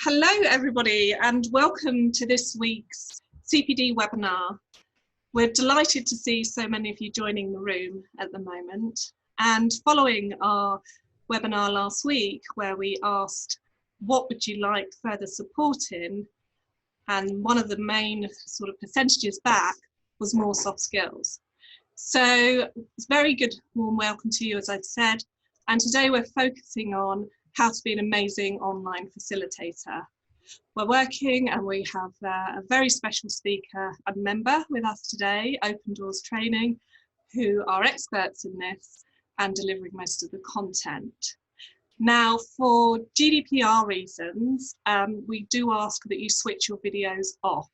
Hello everybody and welcome to this week's CPD webinar. We're delighted to see so many of you joining the room at the moment, and following our webinar last week where we asked what would you like further support in, and one of the main sort of percentages back was more soft skills. So it's a very good warm welcome to you, as I've said, and today we're focusing on how to be an amazing online facilitator. We're working and we have a very special speaker and member with us today, Open Dawes Training, who are experts in this and delivering most of the content. Now, for GDPR reasons, we do ask that you switch your videos off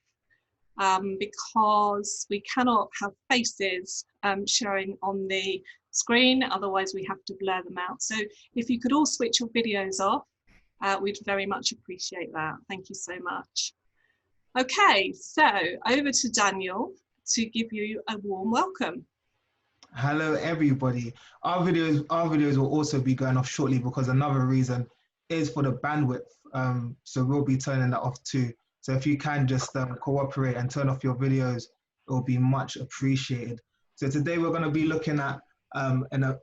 because we cannot have faces showing on the screen, otherwise we have to blur them out. So if you could all switch your videos off, we'd very much appreciate that. Thank you so much. Okay, so over to Daniel to give you a warm welcome. Hello everybody. Our videos will also be going off shortly because another reason is for the bandwidth. So we'll be turning that off too. So if you can just cooperate and turn off your videos, it will be much appreciated. So today we're going to be looking at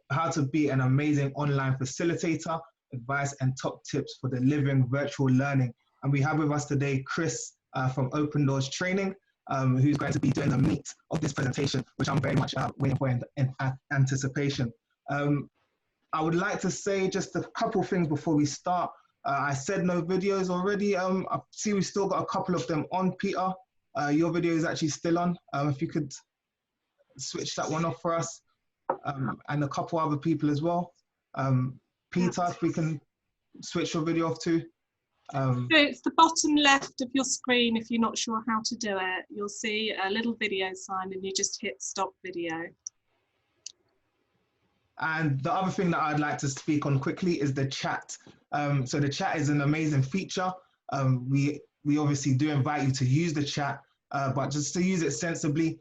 how to be an amazing online facilitator, advice and top tips for delivering virtual learning. And we have with us today Chris from Open Dawes Training, who's going to be doing the meat of this presentation, which I'm very much waiting for in anticipation. I would like to say just a couple things before we start. I said no videos already. I see we've still got a couple of them on, Peter. Your video is actually still on. If you could switch that one off for us, and a couple other people as well. Peter, if we can switch your video off too. So it's the bottom left of your screen. If you're not sure how to do it, you'll see a little video sign and you just hit stop video. And the other thing that I'd like to speak on quickly is the chat. So the chat is an amazing feature. We obviously do invite you to use the chat, but just to use it sensibly.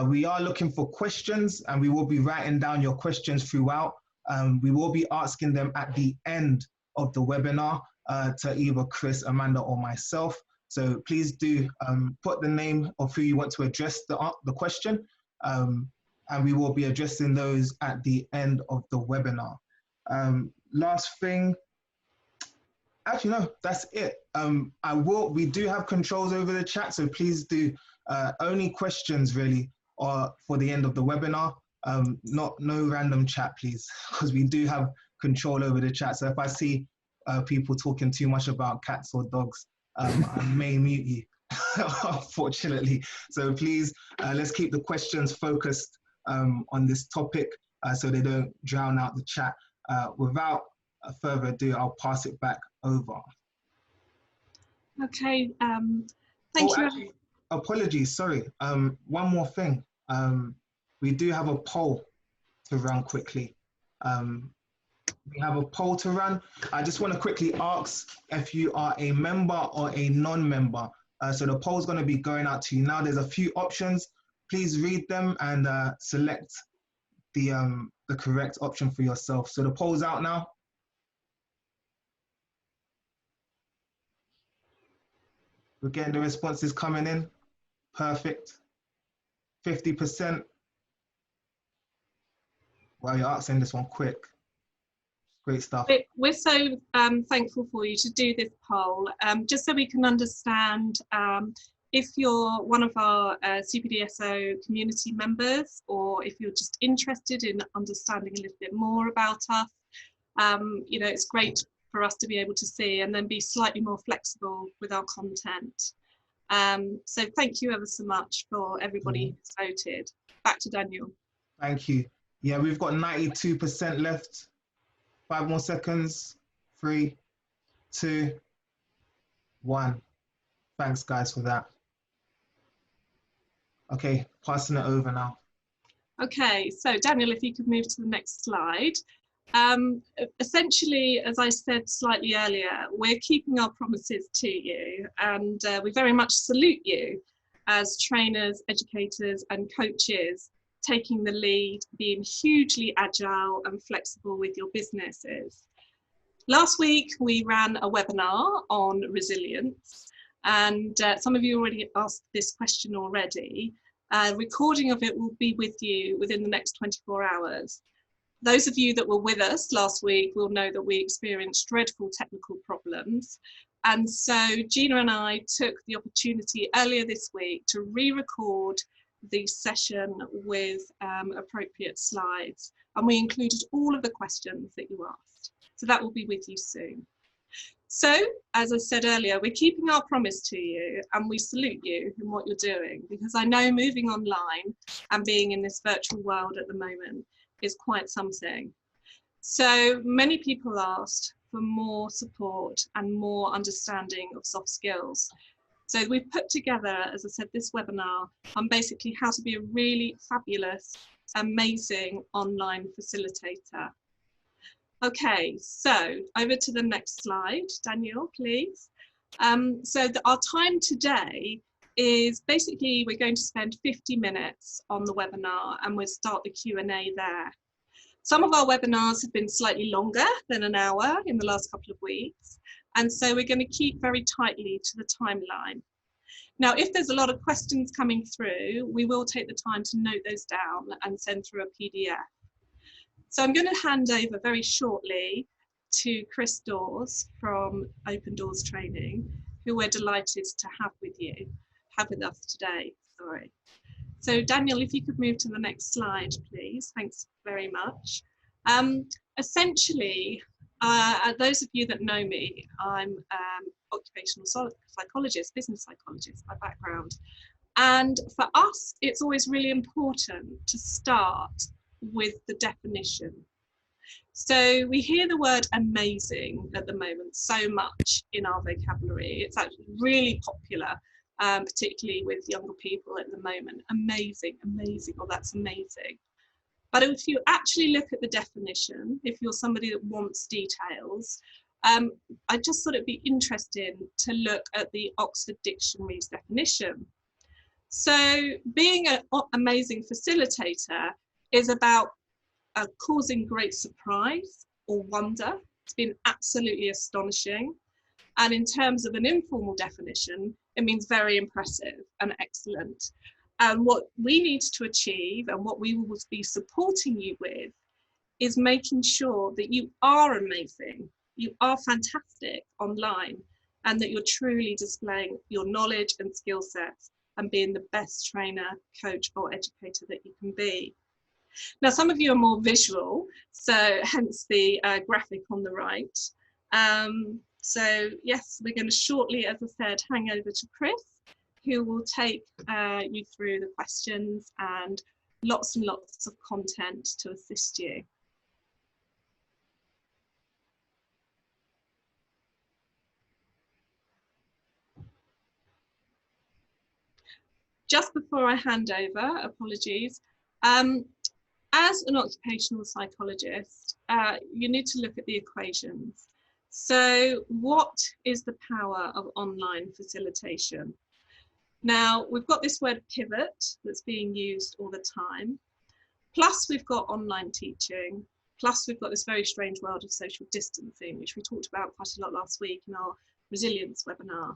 We are looking for questions and we will be writing down your questions throughout. We will be asking them at the end of the webinar to either Chris, Amanda or myself. So please do put the name of who you want to address the question, and we will be addressing those at the end of the webinar. Last thing, actually no, that's it. We do have controls over the chat, so please do only questions really or for the end of the webinar. No random chat, please, because we do have control over the chat. So if I see people talking too much about cats or dogs, I may mute you, unfortunately. So please, let's keep the questions focused on this topic so they don't drown out the chat. Without further ado, I'll pass it back over. Okay, thank you. Actually, apologies, sorry. One more thing. We do have a poll to run quickly. We have a poll to run. I just want to quickly ask if you are a member or a non-member. So the poll is going to be going out to you now. There's a few options. Please read them and select the correct option for yourself. So the poll's out now. We're getting the responses coming in. Perfect. 50%. Wow, you're asking this one quick. Great stuff. We're so thankful for you to do this poll, just so we can understand if you're one of our CPDSO community members, or if you're just interested in understanding a little bit more about us. You know, it's great for us to be able to see and then be slightly more flexible with our content. So thank you ever so much for everybody who's voted. Back to Daniel. Thank you. Yeah, we've got 92% left. 5 more seconds. 3, 2, 1. Thanks, guys, for that. Okay, passing it over now. Okay, so Daniel, if you could move to the next slide. Essentially, as I said slightly earlier, we're keeping our promises to you, and we very much salute you as trainers, educators and coaches, taking the lead, being hugely agile and flexible with your businesses. Last week, we ran a webinar on resilience, and some of you already asked this question already. A recording of it will be with you within the next 24 hours. Those of you that were with us last week will know that we experienced dreadful technical problems. And so Gina and I took the opportunity earlier this week to re-record the session with appropriate slides. And we included all of the questions that you asked. So that will be with you soon. So, as I said earlier, we're keeping our promise to you, and we salute you in what you're doing, because I know moving online and being in this virtual world at the moment is quite something. So many people asked for more support and more understanding of soft skills. So we've put together, as I said, this webinar on basically how to be a really fabulous, amazing online facilitator. Okay, so over to the next slide, Daniel, please. Our time today is basically we're going to spend 50 minutes on the webinar, and we'll start the Q&A there. Some of our webinars have been slightly longer than an hour in the last couple of weeks, and so we're going to keep very tightly to the timeline. Now, if there's a lot of questions coming through, we will take the time to note those down and send through a PDF. So I'm going to hand over very shortly to Chris Dawes from Open Dawes Training, who we're delighted to have with us today. Sorry. So Daniel, if you could move to the next slide, please. Thanks very much. Essentially, those of you that know me, I'm occupational psychologist, business psychologist by background. And for us, it's always really important to start with the definition. So we hear the word amazing at the moment so much in our vocabulary. It's actually really popular, particularly with younger people at the moment. Amazing, amazing, or that's amazing. But if you actually look at the definition, if you're somebody that wants details, I just thought it'd be interesting to look at the Oxford Dictionary's definition. So being an amazing facilitator is about causing great surprise or wonder. It's been absolutely astonishing. And in terms of an informal definition, it means very impressive and excellent. And what we need to achieve and what we will be supporting you with is making sure that you are amazing, you are fantastic online, and that you're truly displaying your knowledge and skill sets and being the best trainer, coach, or educator that you can be. Now, some of you are more visual, so hence the graphic on the right. So yes, we're going to shortly, as I said, hang over to Chris, who will take you through the questions and lots of content to assist you. Just before I hand over, apologies, as an occupational psychologist, you need to look at the equations. So what is the power of online facilitation? Now, we've got this word pivot that's being used all the time. Plus, we've got online teaching. Plus, we've got this very strange world of social distancing, which we talked about quite a lot last week in our resilience webinar.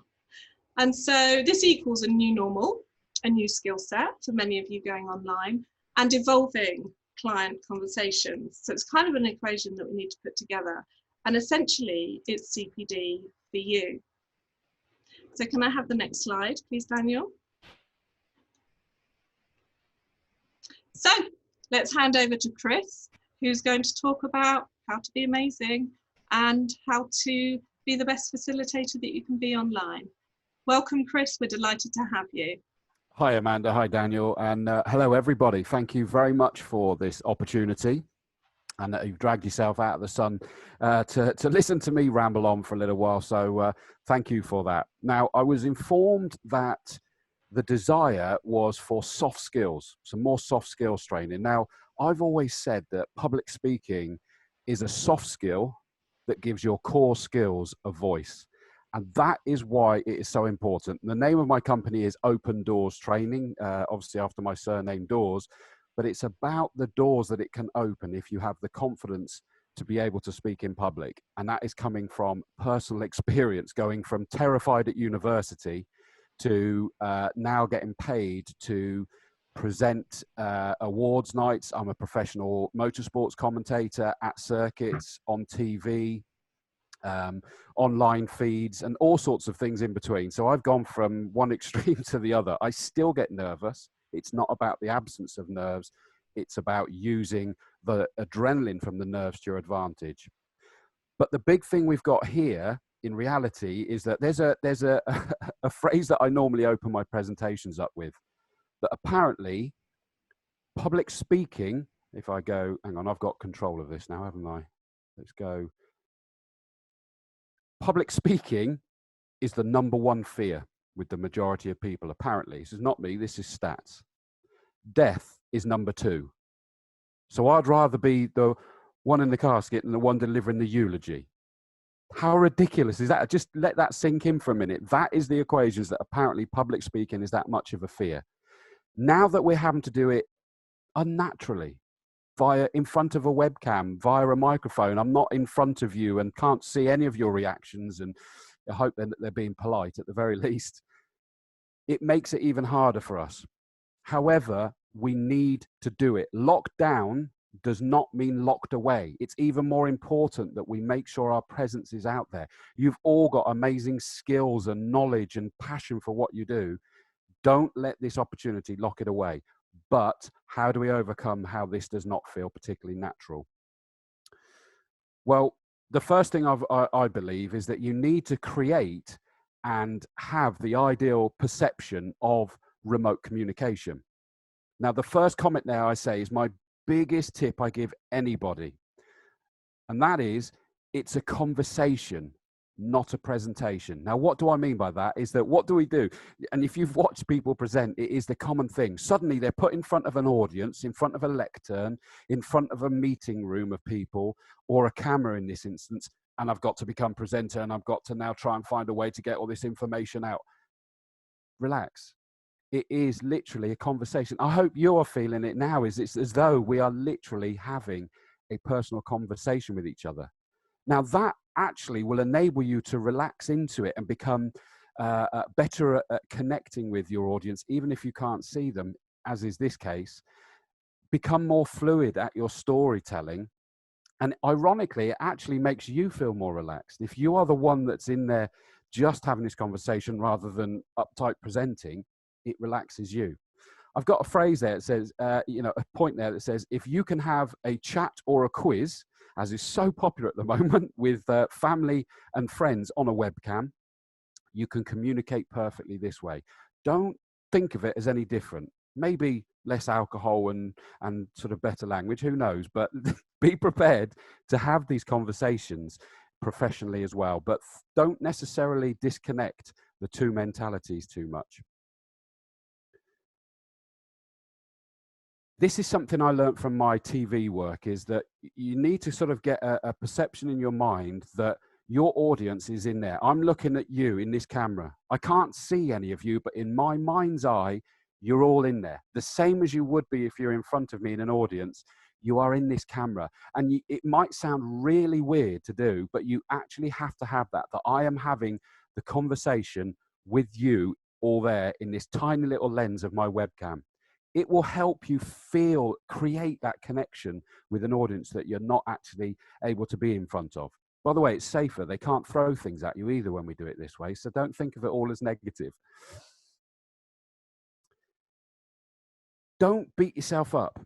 And so this equals a new normal, a new skill set for many of you going online, and evolving client conversations. So it's kind of an equation that we need to put together. And essentially, it's CPD for you. So can I have the next slide, please, Daniel? So let's hand over to Chris, who's going to talk about how to be amazing and how to be the best facilitator that you can be online. Welcome, Chris. We're delighted to have you. Hi, Amanda. Hi, Daniel. And hello, everybody. Thank you very much for this opportunity. And you've dragged yourself out of the sun to listen to me ramble on for a little while. So thank you for that. Now, I was informed that the desire was for soft skills, some more soft skills training. Now, I've always said that public speaking is a soft skill that gives your core skills a voice. And that is why it is so important. The name of my company is Open Dawes Training, obviously after my surname Dawes, but it's about the doors that it can open if you have the confidence to be able to speak in public. And that is coming from personal experience, going from terrified at university to now getting paid to present awards nights. I'm a professional motorsports commentator at circuits, on TV, online feeds, and all sorts of things in between. So I've gone from one extreme to the other. I still get nervous. It's not about the absence of nerves. It's about using the adrenaline from the nerves to your advantage. But the big thing we've got here in reality is that there's a phrase that I normally open my presentations up with, that apparently public speaking, if I go, hang on, I've got control of this now, haven't I? Let's go. Public speaking is the #1 fear with the majority of people, apparently. This is not me, this is stats. Death is #2. So I'd rather be the one in the casket than the one delivering the eulogy. How ridiculous is that? Just let that sink in for a minute. That is the equations that apparently public speaking is that much of a fear. Now that we're having to do it unnaturally, in front of a webcam, via a microphone, I'm not in front of you and can't see any of your reactions, and I hope that they're being polite at the very least. It makes it even harder for us. However, we need to do it. Locked down does not mean locked away. It's even more important that we make sure our presence is out there. You've all got amazing skills and knowledge and passion for what you do. Don't let this opportunity lock it away. But how do we overcome how this does not feel particularly natural? Well, the first thing I believe is that you need to create and have the ideal perception of remote communication. Now, the first comment there I say is my biggest tip I give anybody. And that is, it's a conversation, not a presentation. Now, what do I mean by that? Is that what do we do? And if you've watched people present, it is the common thing. Suddenly they're put in front of an audience, in front of a lectern, in front of a meeting room of people, or a camera in this instance, and I've got to become presenter, and I've got to now try and find a way to get all this information out. Relax. It is literally a conversation. I hope you're feeling it now. It's as though we are literally having a personal conversation with each other. Now, that actually will enable you to relax into it and become better at connecting with your audience, even if you can't see them, as is this case. Become more fluid at your storytelling. And ironically, it actually makes you feel more relaxed. If you are the one that's in there just having this conversation rather than uptight presenting, it relaxes you. I've got a phrase there that says, a point there that says, if you can have a chat or a quiz, as is so popular at the moment with family and friends on a webcam, you can communicate perfectly this way. Don't think of it as any different. Maybe less alcohol and sort of better language, who knows? But be prepared to have these conversations professionally as well. But don't necessarily disconnect the two mentalities too much. This is something I learned from my TV work, is that you need to sort of get a perception in your mind that your audience is in there. I'm looking at you in this camera. I can't see any of you, but in my mind's eye, you're all in there. The same as you would be if you're in front of me in an audience, you are in this camera. And it might sound really weird to do, but you actually have to have that I am having the conversation with you all there in this tiny little lens of my webcam. It will help you create that connection with an audience that you're not actually able to be in front of. By the way, it's safer. They can't throw things at you either when we do it this way. So don't think of it all as negative. Don't beat yourself up.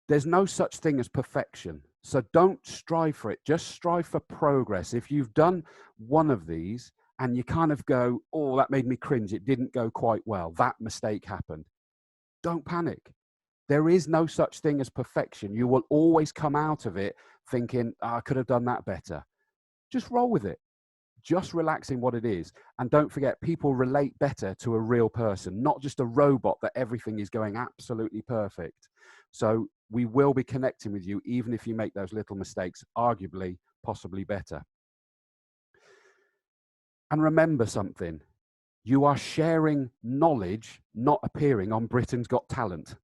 There's no such thing as perfection. So don't strive for it. Just strive for progress. If you've done one of these and you kind of go, oh, that made me cringe, it didn't go quite well, that mistake happened, don't panic. There is no such thing as perfection. You will always come out of it thinking, oh, I could have done that better. Just roll with it. Just relaxing what it is. And don't forget, people relate better to a real person, not just a robot that everything is going absolutely perfect. So we will be connecting with you, even if you make those little mistakes, arguably, possibly better. And remember something. You are sharing knowledge, not appearing on Britain's Got Talent.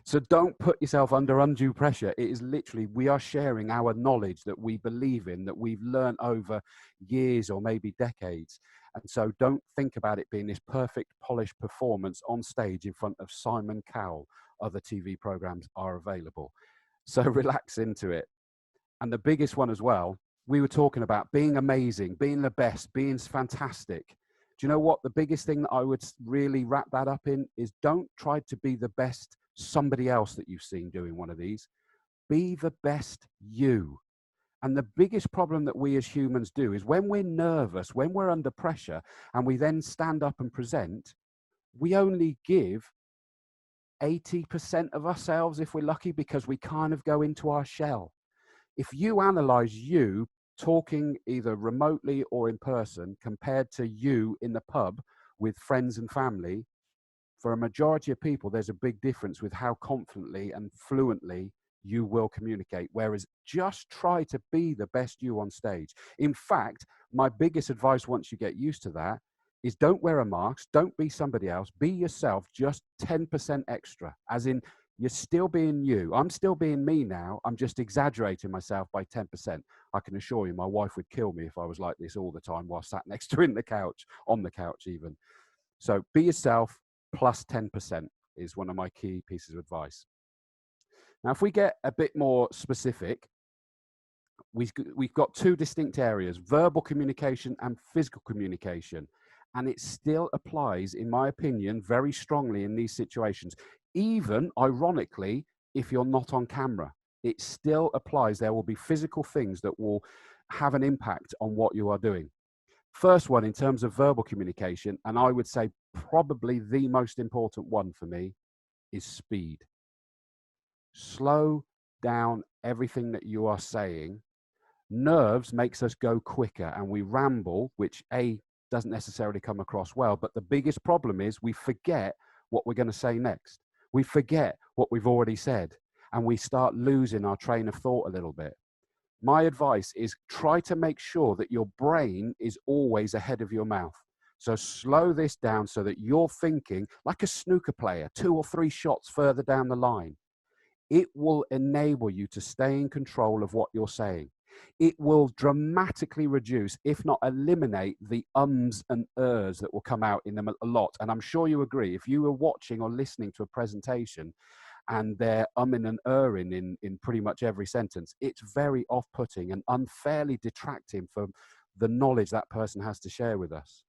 So don't put yourself under undue pressure. It is literally, we are sharing our knowledge that we believe in, that we've learned over years or maybe decades. And so don't think about it being this perfect, polished performance on stage in front of Simon Cowell. Other TV programs are available. So relax into it. And the biggest one as well, we were talking about being amazing, being the best, being fantastic. Do you know what? The biggest thing that I would really wrap that up in is don't try to be the best somebody else that you've seen doing one of these. Be the best you. And the biggest problem that we as humans do is when we're nervous, when we're under pressure, and we then stand up and present, we only give 80% of ourselves if we're lucky, because we kind of go into our shell. If you analyze you talking either remotely or in person compared to you in the pub with friends and family, for a majority of people, there's a big difference with how confidently and fluently you will communicate. Whereas just try to be the best you on stage. In fact, my biggest advice once you get used to that is don't wear a mask, don't be somebody else, be yourself, just 10% extra, as in you're still being you. I'm still being me now. I'm just exaggerating myself by 10%. I can assure you my wife would kill me if I was like this all the time while sat next to her in the couch, on the couch even. So be yourself plus 10% is one of my key pieces of advice. Now, if we get a bit more specific, we've got two distinct areas, verbal communication and physical communication. And it still applies, in my opinion, very strongly in these situations. Even, ironically, if you're not on camera, it still applies. There will be physical things that will have an impact on what you are doing. First one, in terms of verbal communication, and I would say probably the most important one for me, is speed. Slow down everything that you are saying. Nerves makes us go quicker and we ramble, which doesn't necessarily come across well, but the biggest problem is we forget what we're going to say next. We forget what we've already said, and we start losing our train of thought a little bit. My advice is try to make sure that your brain is always ahead of your mouth. So slow this down so that you're thinking like a snooker player, 2 or 3 shots further down the line. It will enable you to stay in control of what you're saying. It will dramatically reduce, if not eliminate, the ums and ers that will come out in them a lot. And I'm sure you agree, if you were watching or listening to a presentation and they're umming and erring in pretty much every sentence, it's very off-putting and unfairly detracting from the knowledge that person has to share with us.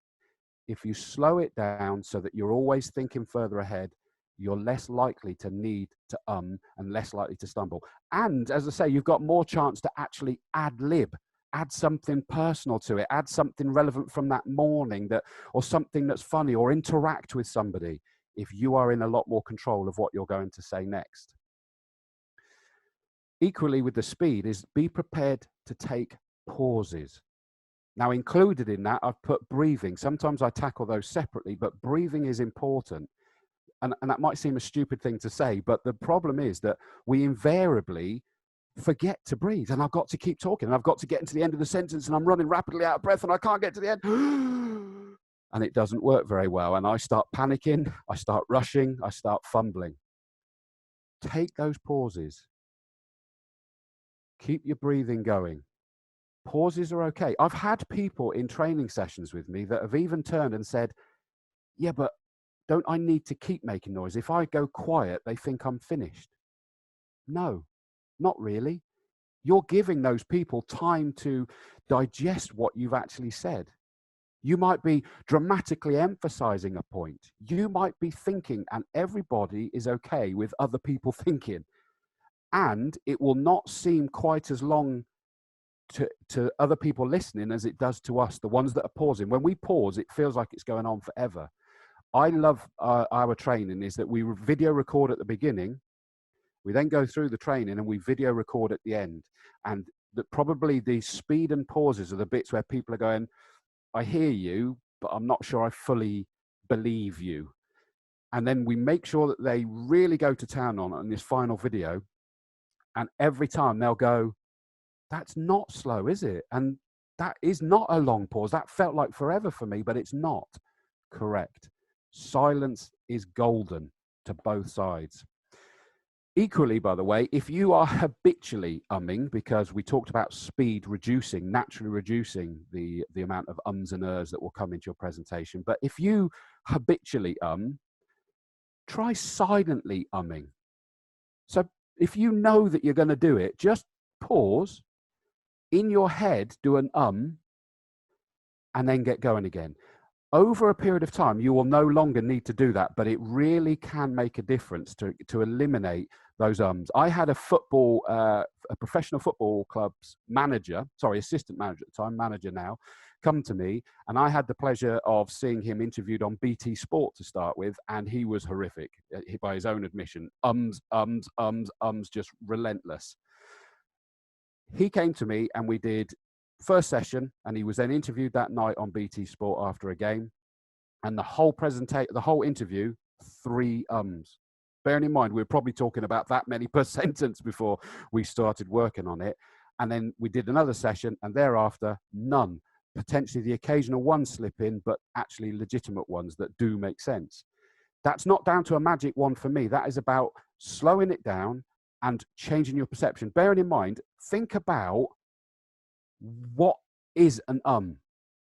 If you slow it down so that you're always thinking further ahead, you're less likely to need to and less likely to stumble. And as I say, you've got more chance to actually ad-lib, add something personal to it, add something relevant from that morning, or something that's funny, or interact with somebody if you are in a lot more control of what you're going to say next. Equally with the speed is be prepared to take pauses. Now, included in that, I've put breathing. Sometimes I tackle those separately, but breathing is important. And that might seem a stupid thing to say, but the problem is that we invariably forget to breathe. And I've got to keep talking, and I've got to get into the end of the sentence, and I'm running rapidly out of breath, and I can't get to the end. And it doesn't work very well. And I start panicking, I start rushing, I start fumbling. Take those pauses. Keep your breathing going. Pauses are okay. I've had people in training sessions with me that have even turned and said, yeah, but don't I need to keep making noise? If I go quiet, they think I'm finished. No, not really. You're giving those people time to digest what you've actually said. You might be dramatically emphasizing a point. You might be thinking, and everybody is okay with other people thinking. And it will not seem quite as long to other people listening as it does to us, the ones that are pausing. When we pause, it feels like it's going on forever. I love our training is that we video record at the beginning, we then go through the training and we video record at the end. And probably the speed and pauses are the bits where people are going, I hear you, but I'm not sure I fully believe you. And then we make sure that they really go to town on this final video. And every time they'll go, that's not slow, is it? And that is not a long pause. That felt like forever for me, but it's not. correct. Silence is golden to both sides. Equally, by the way, if you are habitually umming, because we talked about speed naturally reducing the amount of ums and ers that will come into your presentation, but if you habitually try silently umming. So if you know that you're going to do it, just pause, in your head, do an and then get going again. Over a period of time, you will no longer need to do that, but it really can make a difference to eliminate those ums. I had a professional football club's assistant manager at the time, manager now, come to me, and I had the pleasure of seeing him interviewed on BT Sport to start with, and he was horrific by his own admission. Ums, just relentless. He came to me and we did first session, and he was then interviewed that night on BT Sport after a game, and the whole interview, 3 ums. Bearing in mind, we were probably talking about that many per sentence before we started working on it. And then we did another session, and thereafter, none. Potentially the occasional one slip in, but actually legitimate ones that do make sense. That's not down to a magic wand for me. That is about slowing it down and changing your perception. Bearing in mind, think about what is an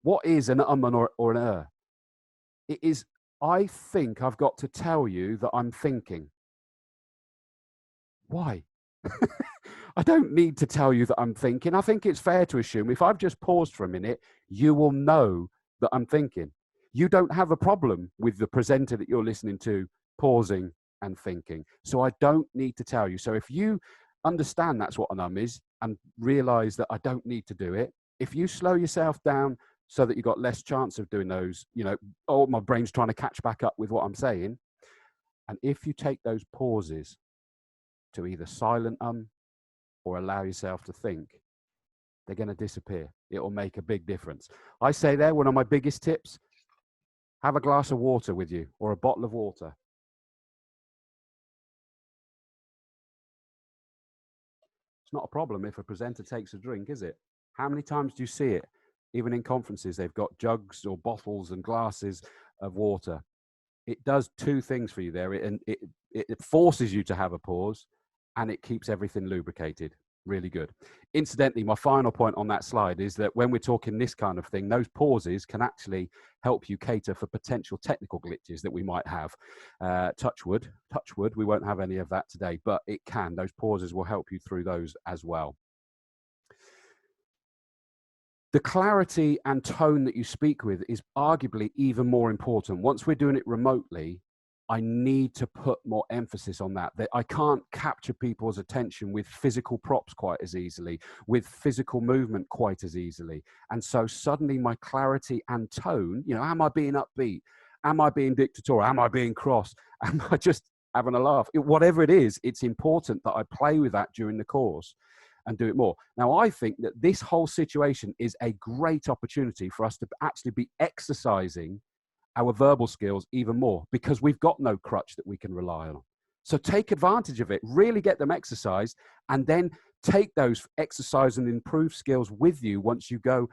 What is an or an er? It is, I think I've got to tell you that I'm thinking. Why? I don't need to tell you that I'm thinking. I think it's fair to assume if I've just paused for a minute, you will know that I'm thinking. You don't have a problem with the presenter that you're listening to pausing and thinking. So I don't need to tell you. So if you understand that's what an is and realize that I don't need to do it, if you slow yourself down so that you've got less chance of doing those, oh, my brain's trying to catch back up with what I'm saying. And if you take those pauses to either silent or allow yourself to think, they're going to disappear. It will make a big difference. I say there, one of my biggest tips, have a glass of water with you or a bottle of water. It's not a problem if a presenter takes a drink, is it? How many times do you see it? Even in conferences, they've got jugs or bottles and glasses of water. It does 2 things for you there. It forces you to have a pause, and it keeps everything lubricated. Really good. Incidentally, my final point on that slide is that when we're talking this kind of thing, those pauses can actually help you cater for potential technical glitches that we might have. Touch wood, we won't have any of that today, but it can. Those pauses will help you through those as well. The clarity and tone that you speak with is arguably even more important. Once we're doing it remotely, I need to put more emphasis on that I can't capture people's attention with physical props quite as easily, with physical movement quite as easily. And so suddenly my clarity and tone, am I being upbeat? Am I being dictatorial? Am I being cross? Am I just having a laugh? Whatever it is, it's important that I play with that during the course and do it more. Now, I think that this whole situation is a great opportunity for us to actually be exercising our verbal skills even more, because we've got no crutch that we can rely on. So take advantage of it, really get them exercised, and then take those exercise and improved skills with you once you go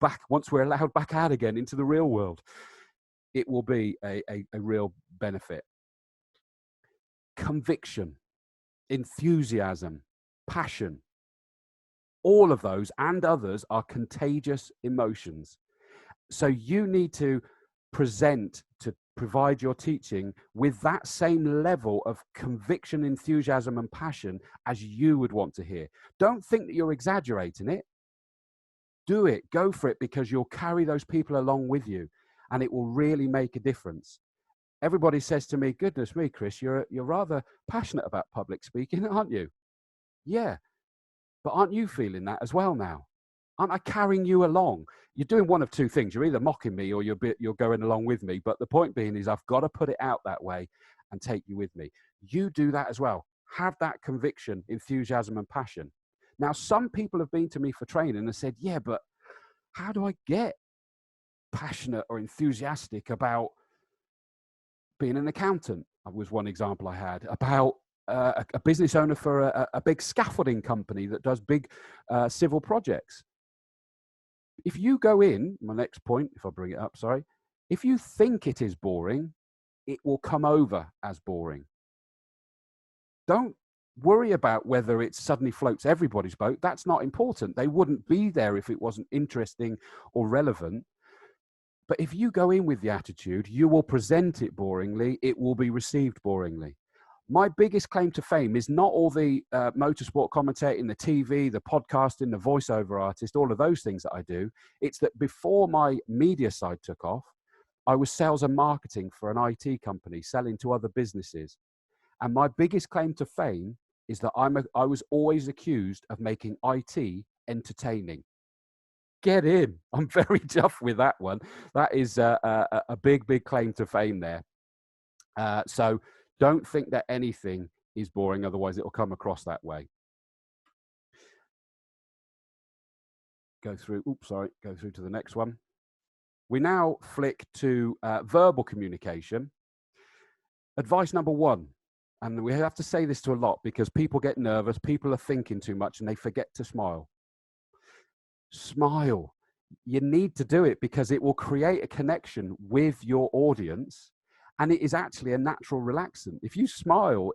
back, once we're allowed back out again into the real world. It will be a real benefit. Conviction, enthusiasm, passion, all of those and others are contagious emotions. So you need to provide your teaching with that same level of conviction, enthusiasm, and passion as you would want to hear. Don't think that you're exaggerating it. Do it, go for it, because you'll carry those people along with you, and it will really make a difference. Everybody says to me, goodness me, Chris, you're rather passionate about public speaking, aren't you? Yeah, but aren't you feeling that as well now? Aren't I carrying you along? You're doing one of 2 things. You're either mocking me or you're going along with me. But the point being is I've got to put it out that way and take you with me. You do that as well. Have that conviction, enthusiasm, and passion. Now, some people have been to me for training and said, yeah, but how do I get passionate or enthusiastic about being an accountant? That was one example I had. About a business owner for a big scaffolding company that does big civil projects. If you go in, my next point, if I bring it up, sorry, If you think it is boring, it will come over as boring. Don't worry about whether it suddenly floats everybody's boat. That's not important. They wouldn't be there if it wasn't interesting or relevant. But if you go in with the attitude, you will present it boringly, it will be received boringly. My biggest claim to fame is not all the motorsport commentating, the TV, the podcasting, the voiceover artist, all of those things that I do. It's that before my media side took off, I was sales and marketing for an IT company, selling to other businesses. And my biggest claim to fame is that I was always accused of making IT entertaining. Get in. I'm very chuffed with that one. That is a big, big claim to fame there. So don't think that anything is boring, otherwise it will come across that way. Go through to the next one. We now flick to verbal communication. Advice number 1, and we have to say this to a lot because people get nervous, people are thinking too much and they forget to smile. Smile. You need to do it because it will create a connection with your audience, and it is actually a natural relaxant. If you smile,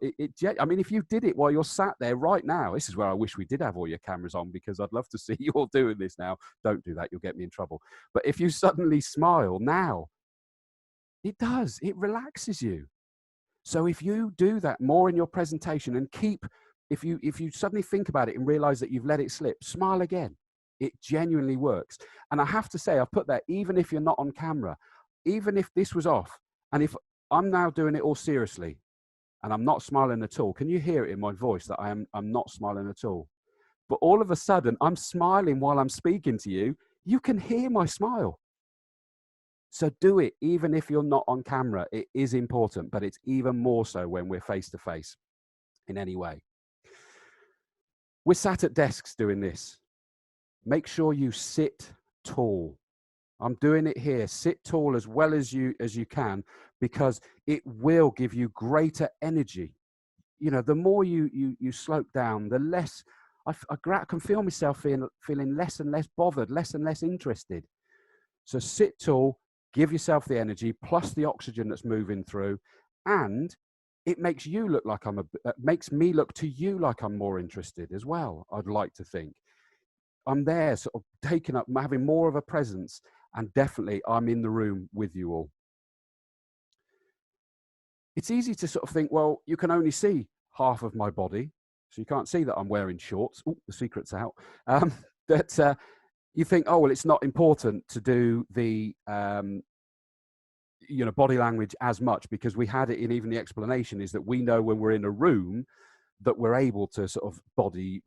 I mean, if you did it while you're sat there right now, this is where I wish we did have all your cameras on because I'd love to see you all doing this now. Don't do that, you'll get me in trouble. But if you suddenly smile now, it relaxes you. So if you do that more in your presentation and if you suddenly think about it and realize that you've let it slip, smile again. It genuinely works. And I have to say, I've put that, even if you're not on camera, even if this was off, and if I'm now doing it all seriously and I'm not smiling at all, can you hear it in my voice that I'm not smiling at all? But all of a sudden, I'm smiling while I'm speaking to you. You can hear my smile. So do it, even if you're not on camera. It is important, but it's even more so when we're face to face in any way. We're sat at desks doing this. Make sure you sit tall. I'm doing it here. Sit tall as well as you can, because it will give you greater energy. You know, the more you slope down, the less I can feel myself feeling less and less bothered, less and less interested. So sit tall, give yourself the energy plus the oxygen that's moving through, and it makes you look like makes me look to you like I'm more interested as well. I'd like to think I'm there, sort of taking up, having more of a presence, and definitely I'm in the room with you all. It's easy to sort of think, well, you can only see half of my body, so you can't see that I'm wearing shorts. Oh, the secret's out. That you think, oh, well, it's not important to do the body language as much, because we had it in even the explanation is that we know when we're in a room that we're able to sort of body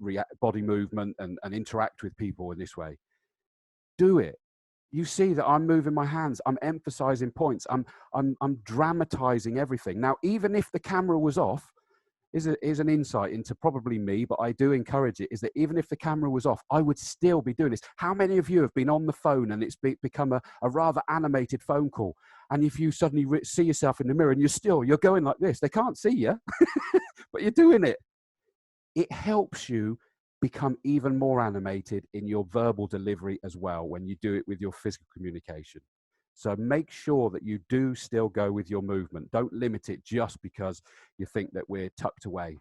movement and interact with people in this way. Do it. You see that I'm moving my hands. I'm emphasizing points. I'm dramatizing everything. Now, even if the camera was off, is an insight into probably me, but I do encourage it, is that even if the camera was off, I would still be doing this. How many of you have been on the phone and it's become a rather animated phone call? And if you suddenly see yourself in the mirror and you're going like this, they can't see you, but you're doing it. It helps you become even more animated in your verbal delivery as well when you do it with your physical communication. So make sure that you do still go with your movement. Don't limit it just because you think that we're tucked away.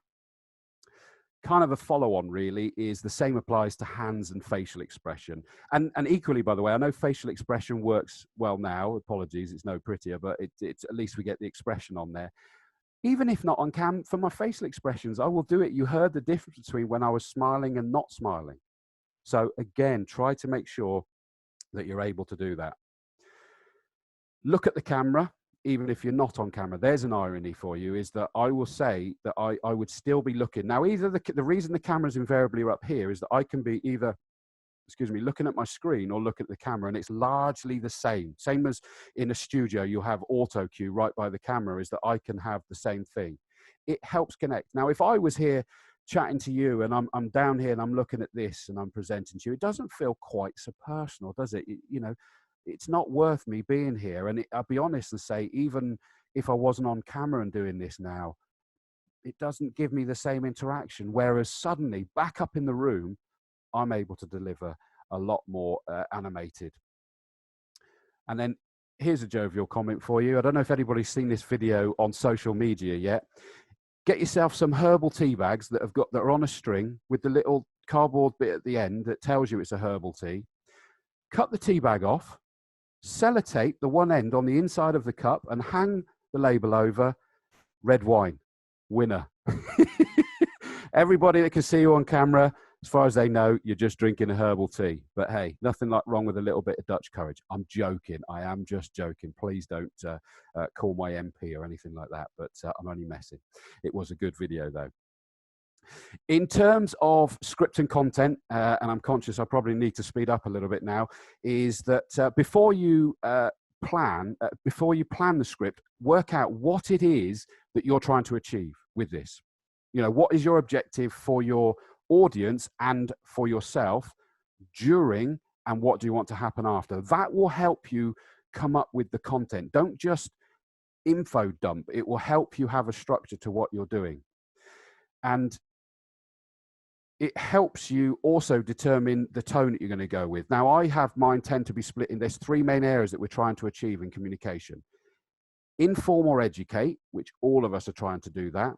Kind of a follow-on really is the same applies to hands and facial expression. And equally, by the way, I know facial expression works well now. Apologies, it's no prettier, but it's at least we get the expression on there. Even if not on cam, for my facial expressions, I will do it. You heard the difference between when I was smiling and not smiling. So again, try to make sure that you're able to do that. Look at the camera, even if you're not on camera. There's an irony for you, is that I will say that I would still be looking. Now, either the reason the cameras invariably are up here is that I can be either, looking at my screen or look at the camera, and it's largely the same. Same as in a studio, you have auto cue right by the camera, is that I can have the same thing. It helps connect. Now, if I was here chatting to you and I'm down here and I'm looking at this and I'm presenting to you, it doesn't feel quite so personal, does it? It's not worth me being here. And I'll be honest and say, even if I wasn't on camera and doing this now, it doesn't give me the same interaction. Whereas suddenly back up in the room, I'm able to deliver a lot more animated. And then here's a jovial comment for you. I don't know if anybody's seen this video on social media yet. Get yourself some herbal tea bags that are on a string with the little cardboard bit at the end that tells you it's a herbal tea. Cut the tea bag off, sellotape the one end on the inside of the cup and hang the label over red wine, winner. Everybody that can see you on camera, as far as they know, you're just drinking a herbal tea. But hey, nothing like wrong with a little bit of Dutch courage. I'm joking. I am just joking. Please don't call my MP or anything like that. But I'm only messing. It was a good video, though. In terms of script and content, and I'm conscious I probably need to speed up a little bit now, is that before you plan the script, work out what it is that you're trying to achieve with this. You know, what is your objective for your audience and for yourself during, and what do you want to happen after? That will help you come up with the content. Don't just info dump. It will help you have a structure to what you're doing. And it helps you also determine the tone that you're going to go with. Now, I have mine tend to be split in, there's three main areas that we're trying to achieve in communication. Inform or educate, which all of us are trying to do that.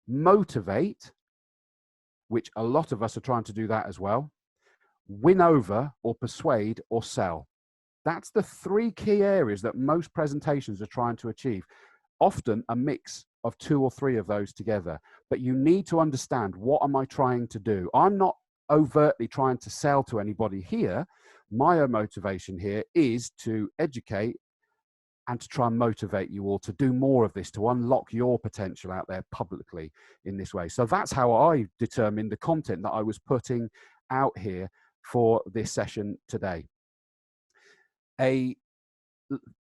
Motivate, which a lot of us are trying to do that as well. Win over or persuade or sell. That's the three key areas that most presentations are trying to achieve. Often a mix of two or three of those together. But you need to understand, what am I trying to do? I'm not overtly trying to sell to anybody here. My own motivation here is to educate and to try and motivate you all to do more of this, to unlock your potential out there publicly in this way. So that's how I determined the content that I was putting out here for this session today. A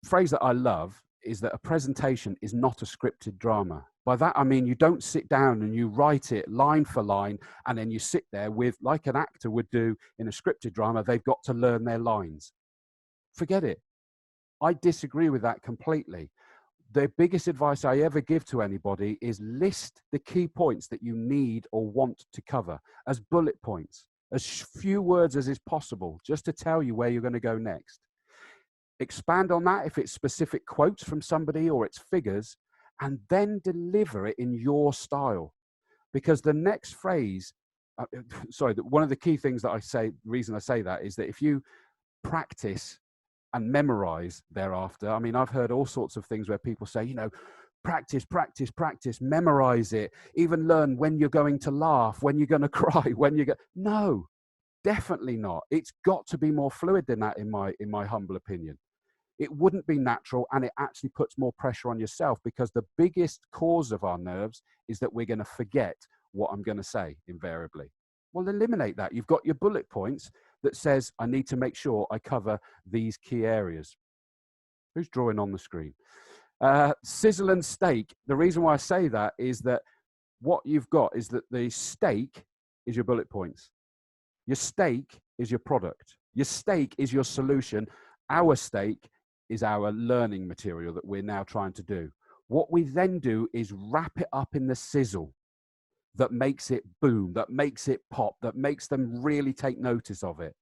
phrase that I love is that a presentation is not a scripted drama. By that, I mean, you don't sit down and you write it line for line, and then you sit there with, like an actor would do in a scripted drama, they've got to learn their lines. Forget it. I disagree with that completely. The biggest advice I ever give to anybody is list the key points that you need or want to cover as bullet points, as few words as is possible, just to tell you where you're going to go next. Expand on that if it's specific quotes from somebody or it's figures, and then deliver it in your style. Because the next phrase, one of the key things that I say, the reason I say that is that if you practice and memorize thereafter, I mean, I've heard all sorts of things where people say, you know, practice, practice, practice, memorize it, even learn when you're going to laugh, when you're going to cry, when you go. No, definitely not. It's got to be more fluid than that, in my humble opinion. It wouldn't be natural, and it actually puts more pressure on yourself, because the biggest cause of our nerves is that we're going to forget what I'm going to say invariably. Well, eliminate that. You've got your bullet points that says, I need to make sure I cover these key areas. Who's drawing on the screen? Sizzle and steak. The reason why I say that is that what you've got is that the steak is your bullet points. Your steak is your product. Your steak is your solution. Our steak is our learning material that we're now trying to do. What we then do is wrap it up in the sizzle that makes it boom, that makes it pop, that makes them really take notice of it.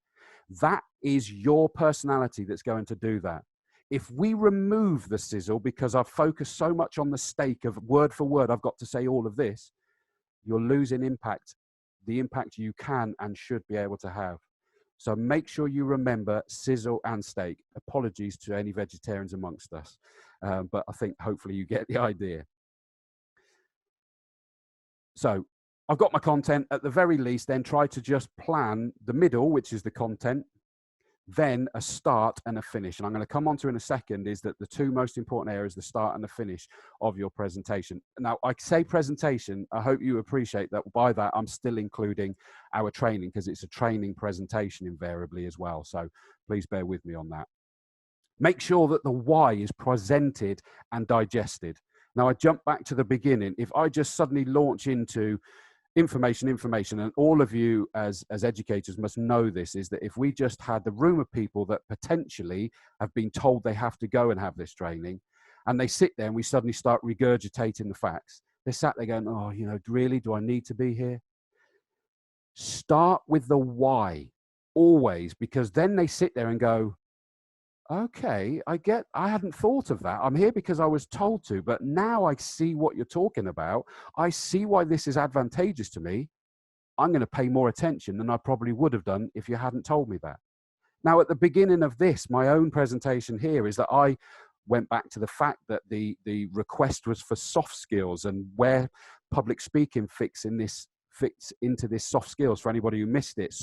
That is your personality that's going to do that. If we remove the sizzle because I've focused so much on the steak of word for word, I've got to say all of this, you're losing impact, the impact you can and should be able to have. So make sure you remember sizzle and steak. Apologies to any vegetarians amongst us, but I think hopefully you get the idea. So I've got my content. At the very least, then try to just plan the middle, which is the content, then a start and a finish. And I'm going to come on to in a second is that the two most important areas, the start and the finish of your presentation. Now, I say presentation, I hope you appreciate that by that I'm still including our training, because it's a training presentation invariably as well. So please bear with me on that. Make sure that the why is presented and digested. Now, I jump back to the beginning. If I just suddenly launch into information, and all of you as educators must know this, is that if we just had the room of people that potentially have been told they have to go and have this training, and they sit there and we suddenly start regurgitating the facts, they're sat there going, oh, you know, really, do I need to be here? Start with the why, always, because then they sit there and go, okay, I hadn't thought of that. I'm here because I was told to, but now I see what you're talking about. I see why this is advantageous to me. I'm going to pay more attention than I probably would have done if you hadn't told me that. Now, at the beginning of this, my own presentation here is that I went back to the fact that the request was for soft skills, and where public speaking fits into this soft skills. For anybody who missed it,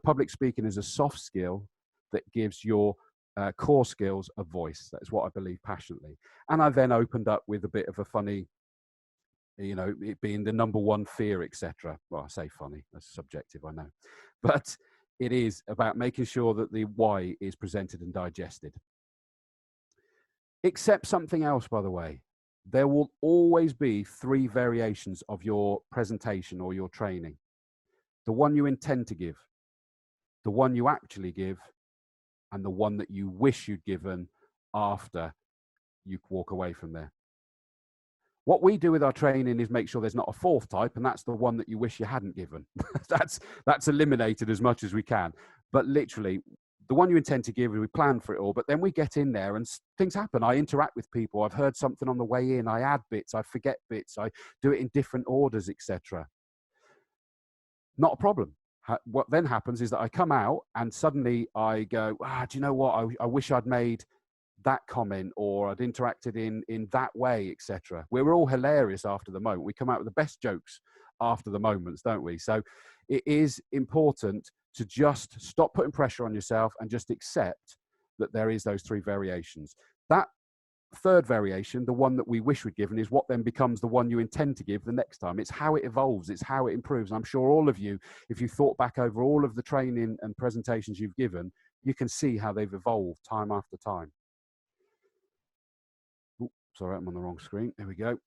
public speaking is a soft skill that gives your core skills a voice. That is what I believe passionately. And I then opened up with a bit of a funny, it being the number one fear, etc. Well, I say funny, that's subjective, I know. But it is about making sure that the why is presented and digested. Except something else, by the way. There will always be 3 variations of your presentation or your training. The one you intend to give, the one you actually give, and the one that you wish you'd given after you walk away from there. What we do with our training is make sure there's not a 4th type, and that's the one that you wish you hadn't given. that's eliminated as much as we can. But literally, the one you intend to give, we plan for it all, but then we get in there and things happen. I interact with people. I've heard something on the way in. I add bits. I forget bits. I do it in different orders, etc. Not a problem. What then happens is that I come out and suddenly I go, do you know what? I wish I'd made that comment, or I'd interacted in that way, etc. We're all hilarious after the moment. We come out with the best jokes after the moments, don't we? So it is important to just stop putting pressure on yourself and just accept that there is those 3 variations. That 3rd variation, the one that we wish we'd given, is what then becomes the one you intend to give the next time. It's how it evolves. It's how it improves. And I'm sure all of you, if you thought back over all of the training and presentations you've given, you can see how they've evolved time after time. Ooh, sorry, I'm on the wrong screen. There we go.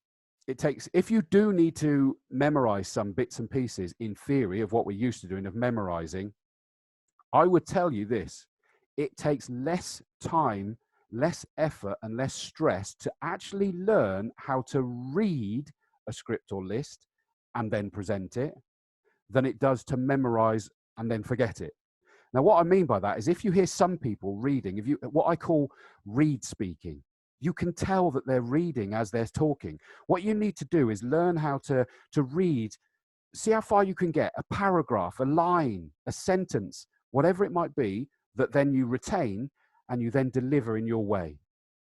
If you do need to memorize some bits and pieces in theory of what we're used to doing, of memorizing, I would tell you this: it takes less time, less effort, and less stress to actually learn how to read a script or list and then present it than it does to memorize and then forget it. Now, what I mean by that is if you hear some people reading, what I call read speaking, you can tell that they're reading as they're talking. What you need to do is learn how to read, see how far you can get, a paragraph, a line, a sentence, whatever it might be, that then you retain and you then deliver in your way.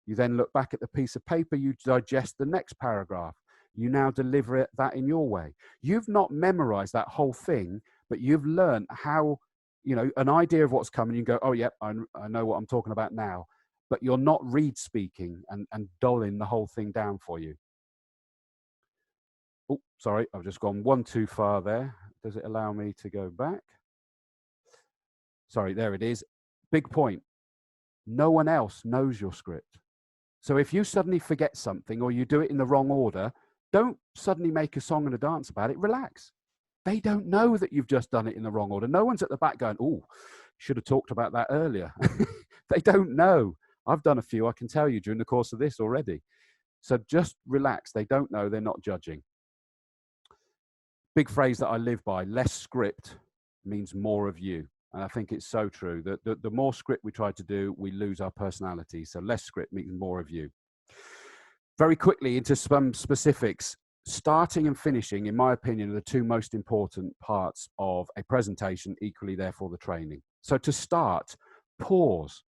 You then look back at the piece of paper, you digest the next paragraph. You now deliver that in your way. You've not memorized that whole thing, but you've learned how, an idea of what's coming. You go, oh, yep, I know what I'm talking about now. But you're not read speaking and dulling the whole thing down for you. Oh, sorry, I've just gone one too far there. Does it allow me to go back? Sorry, there it is. Big point. No one else knows your script. So if you suddenly forget something or you do it in the wrong order, don't suddenly make a song and a dance about it. Relax. They don't know that you've just done it in the wrong order. No one's at the back going, oh, should have talked about that earlier. They don't know. I've done a few, I can tell you, during the course of this already. So just relax. They don't know. They're not judging. Big phrase that I live by: less script means more of you. And I think it's so true that the more script we try to do, we lose our personality. So less script means more of you. Very quickly into some specifics. Starting and finishing, in my opinion, are the 2 most important parts of a presentation, equally therefore the training. So to start, pause.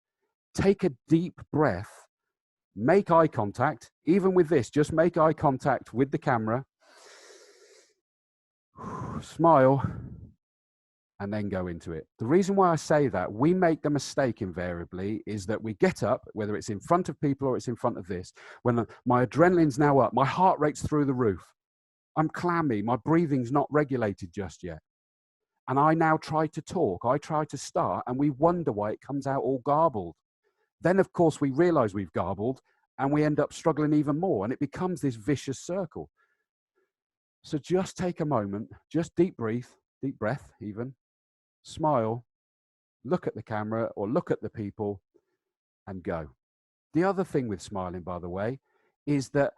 Take a deep breath, make eye contact. Even with this, just make eye contact with the camera, smile, and then go into it. The reason why I say that, we make the mistake invariably, is that we get up, whether it's in front of people or it's in front of this, when my adrenaline's now up, my heart rate's through the roof, I'm clammy, my breathing's not regulated just yet. And I now try to talk, I try to start, and we wonder why it comes out all garbled. Then, of course, we realize we've garbled and we end up struggling even more, and it becomes this vicious circle. So just take a moment, just deep breath even, smile, look at the camera or look at the people and go. The other thing with smiling, by the way, is that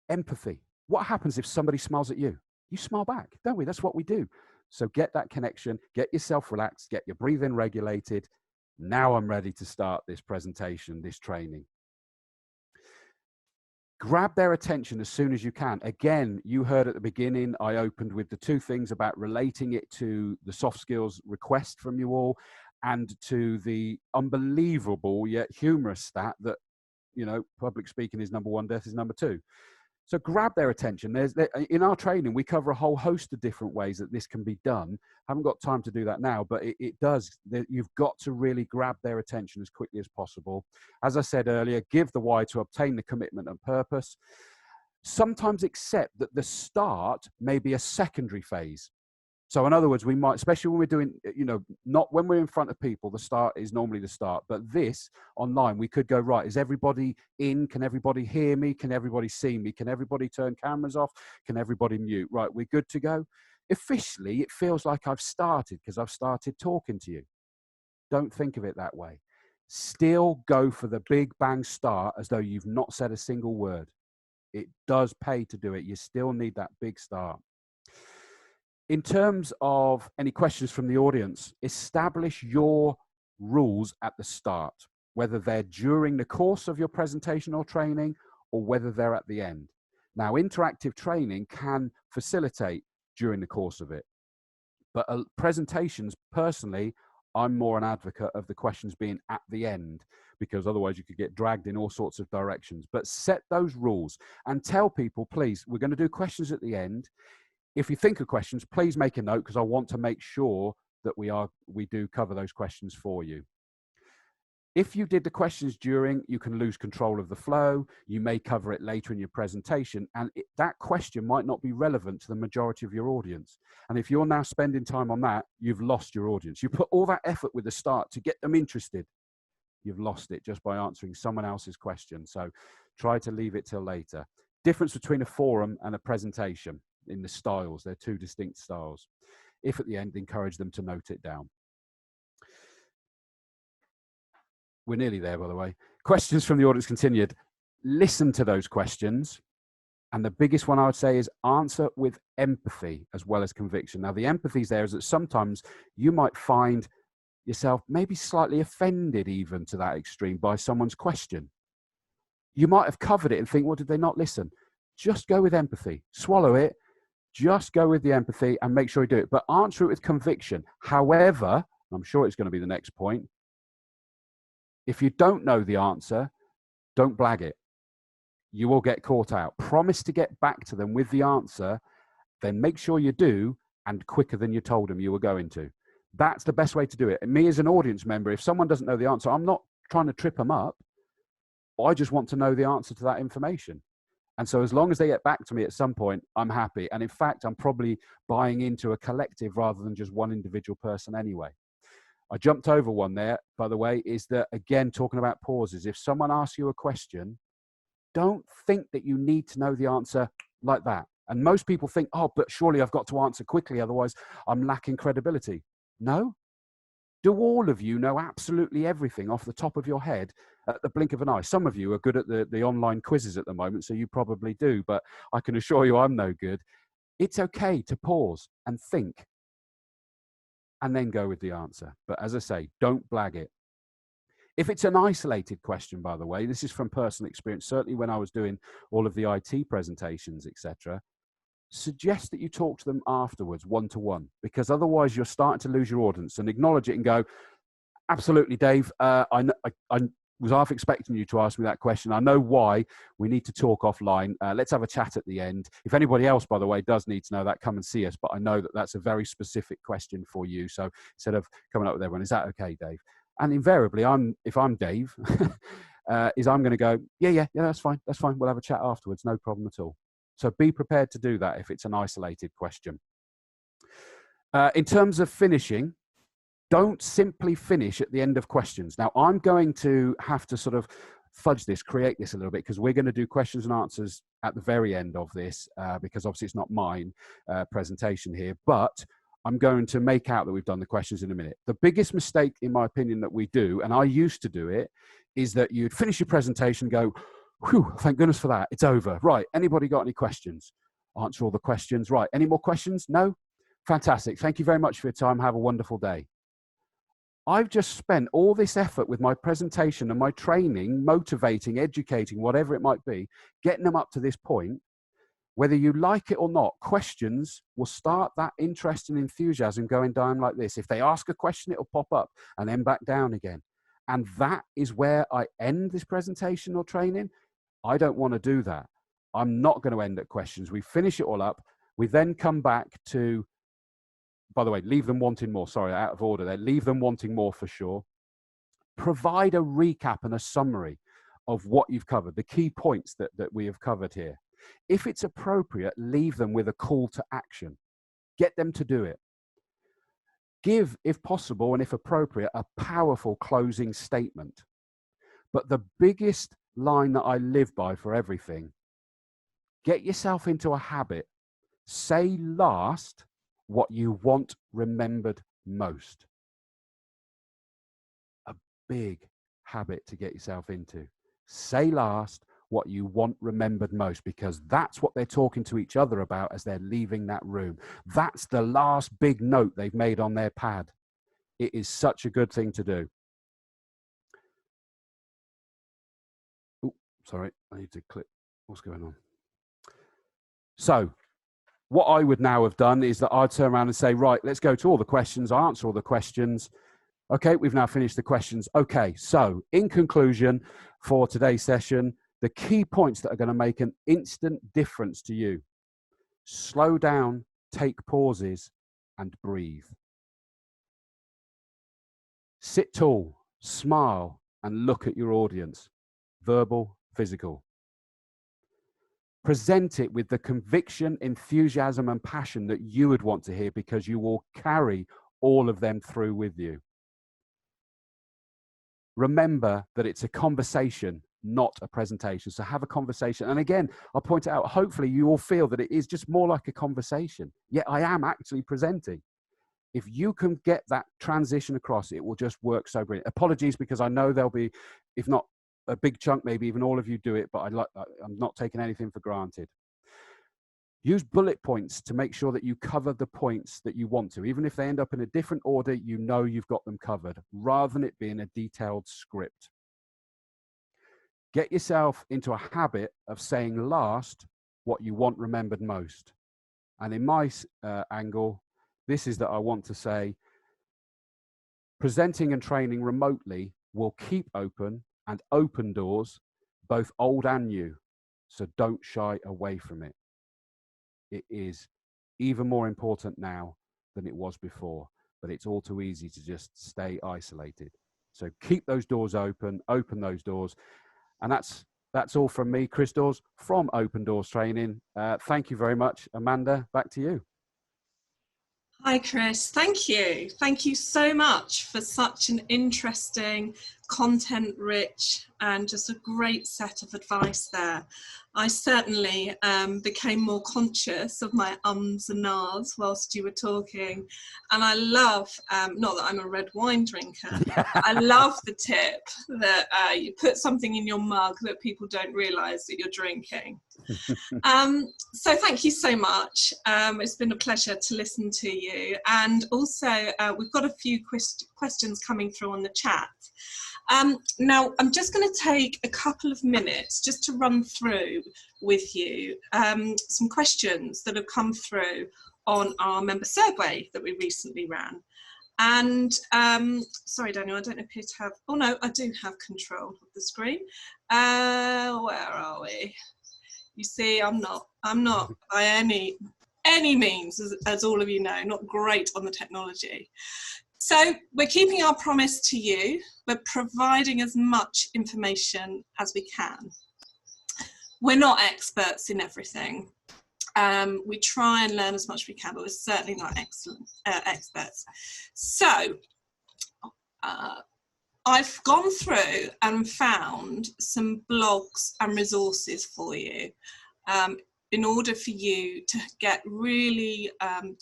empathy. What happens if somebody smiles at you? You smile back, don't we? That's what we do. So get that connection, get yourself relaxed, get your breathing regulated. Now I'm ready to start this presentation, this training. Grab their attention as soon as you can. Again, you heard at the beginning, I opened with the two things about relating it to the soft skills request from you all and to the unbelievable yet humorous stat that, you know, public speaking is number one, death is number two. So grab their attention. In our training, we cover a whole host of different ways that this can be done. I haven't got time to do that now, but it does. You've got to really grab their attention as quickly as possible. As I said earlier, give the why to obtain the commitment and purpose. Sometimes accept that the start may be a secondary phase. So in other words, we might, especially when we're doing, you know, not when we're in front of people, the start is normally the start. But this online, we could go, right, is everybody in? Can everybody hear me? Can everybody see me? Can everybody turn cameras off? Can everybody mute? Right, we're good to go. Officially, it feels like I've started because I've started talking to you. Don't think of it that way. Still go for the big bang start as though you've not said a single word. It does pay to do it. You still need that big start. In terms of any questions from the audience, establish your rules at the start, whether they're during the course of your presentation or training or whether they're at the end. Now, interactive training can facilitate during the course of it, but presentations, personally, I'm more an advocate of the questions being at the end because otherwise you could get dragged in all sorts of directions. But set those rules and tell people, please, we're going to do questions at the end. If you think of questions, please make a note because I want to make sure that we do cover those questions for you. If you did the questions during, you can lose control of the flow. You may cover it later in your presentation, and that question might not be relevant to the majority of your audience. And if you're now spending time on that, you've lost your audience. You put all that effort with the start to get them interested. You've lost it just by answering someone else's question. So try to leave it till later. Difference between a forum and a presentation. In the styles, they're two distinct styles. If at the end, encourage them to note it down. We're nearly there, by the way. Questions from the audience continued. Listen to those questions. And the biggest one I would say is answer with empathy as well as conviction. Now, the empathy is there is that sometimes you might find yourself maybe slightly offended even to that extreme by someone's question. You might have covered it and think, well, did they not listen? Just go with empathy. Swallow it. Just go with the empathy and make sure you do it. But answer it with conviction. However, I'm sure it's going to be the next point. If you don't know the answer, don't blag it. You will get caught out. Promise to get back to them with the answer, then make sure you do, and quicker than you told them you were going to. That's the best way to do it. And me as an audience member, if someone doesn't know the answer, I'm not trying to trip them up. I just want to know the answer to that information. And so as long as they get back to me at some point, I'm happy. And in fact, I'm probably buying into a collective rather than just one individual person anyway. I jumped over one there, by the way, is that, again, talking about pauses. If someone asks you a question, don't think that you need to know the answer like that. And most people think, oh, but surely I've got to answer quickly, otherwise I'm lacking credibility. No. Do all of you know absolutely everything off the top of your head at the blink of an eye? Some of you are good at the online quizzes at the moment, so you probably do, but I can assure you I'm no good. It's okay to pause and think and then go with the answer. But as I say, don't blag it. If it's an isolated question, by the way, this is from personal experience, certainly when I was doing all of the IT presentations, etc., suggest that you talk to them afterwards, one-to-one, because otherwise you're starting to lose your audience. And acknowledge it and go, absolutely, Dave, I was half expecting you to ask me that question. I know why. We need to talk offline. Let's have a chat at the end. If anybody else, by the way, does need to know that, come and see us. But I know that that's a very specific question for you. So instead of coming up with everyone, is that okay, Dave? And invariably, if I'm Dave, I'm going to go, yeah, that's fine. That's fine. We'll have a chat afterwards. No problem at all. So be prepared to do that if it's an isolated question. In terms of finishing, don't simply finish at the end of questions. Now, I'm going to have to sort of fudge this, create this a little bit, because we're going to do questions and answers at the very end of this, because obviously it's not mine presentation here, but I'm going to make out that we've done the questions in a minute. The biggest mistake, in my opinion, that we do, and I used to do it, is that you'd finish your presentation, go, whew, thank goodness for that. It's over. Right. Anybody got any questions? Answer all the questions. Right. Any more questions? No? Fantastic. Thank you very much for your time. Have a wonderful day. I've just spent all this effort with my presentation and my training, motivating, educating, whatever it might be, getting them up to this point. Whether you like it or not, questions will start that interest and enthusiasm going down like this. If they ask a question, it'll pop up and then back down again. And that is where I end this presentation or training. I don't want to do that. I'm not going to end at questions. We finish it all up. We then come back to, by the way, leave them wanting more. Sorry, out of order there. Leave them wanting more for sure. Provide a recap and a summary of what you've covered, the key points that we have covered here. If it's appropriate, leave them with a call to action. Get them to do it. Give, if possible and if appropriate, a powerful closing statement. But the biggest line that I live by for everything, get yourself into a habit. Say last what you want remembered most. A big habit to get yourself into. Say last what you want remembered most, because that's what they're talking to each other about as they're leaving that room. That's the last big note they've made on their pad. It is such a good thing to do. Oh, sorry, I need to click. What's going on? So what I would now have done is that I'd turn around and say, right, let's go to all the questions. I answer all the questions. Okay, we've now finished the questions. Okay, so in conclusion for today's session, the key points that are going to make an instant difference to you: slow down, take pauses, and breathe. Sit tall, smile, and look at your audience, verbal, physical. Present it with the conviction, enthusiasm, and passion that you would want to hear, because you will carry all of them through with you. Remember that it's a conversation, not a presentation. So have a conversation. And again, I'll point it out, hopefully you all feel that it is just more like a conversation. Yet I am actually presenting. If you can get that transition across, it will just work so brilliant. Apologies, because I know there'll be, if not a big chunk, maybe even all of you do it, but I'm not taking anything for granted. Use bullet points to make sure that you cover the points that you want to. Even if they end up in a different order, you know you've got them covered, rather than it being a detailed script. Get yourself into a habit of saying last what you want remembered most. And in my angle, this is that I want to say, presenting and training remotely will keep open and open doors, both old and new. So don't shy away from it. It is even more important now than it was before, but it's all too easy to just stay isolated. So keep those doors open, open those doors. And that's all from me, Chris Dawes from Open Dawes Training. Thank you very much. Amanda, back to you. Hi, Chris. Thank you. Thank you so much for such an interesting, content-rich, and just a great set of advice there. I certainly became more conscious of my ums and ahs whilst you were talking. And I love, not that I'm a red wine drinker, I love the tip that you put something in your mug that people don't realise that you're drinking. So thank you so much. It's been a pleasure to listen to you. And also, we've got a few questions coming through on the chat. Now, I'm just going to take a couple of minutes just to run through with you some questions that have come through on our member survey that we recently ran. And sorry, Daniel, I don't appear to have, oh no, I do have control of the screen. Where are we? You see, I'm not by any means, as all of you know, not great on the technology. So we're keeping our promise to you. We're providing as much information as we can. We're not experts in everything. We try and learn as much as we can, but we're certainly not excellent experts. So I've gone through and found some blogs and resources for you in order for you to get really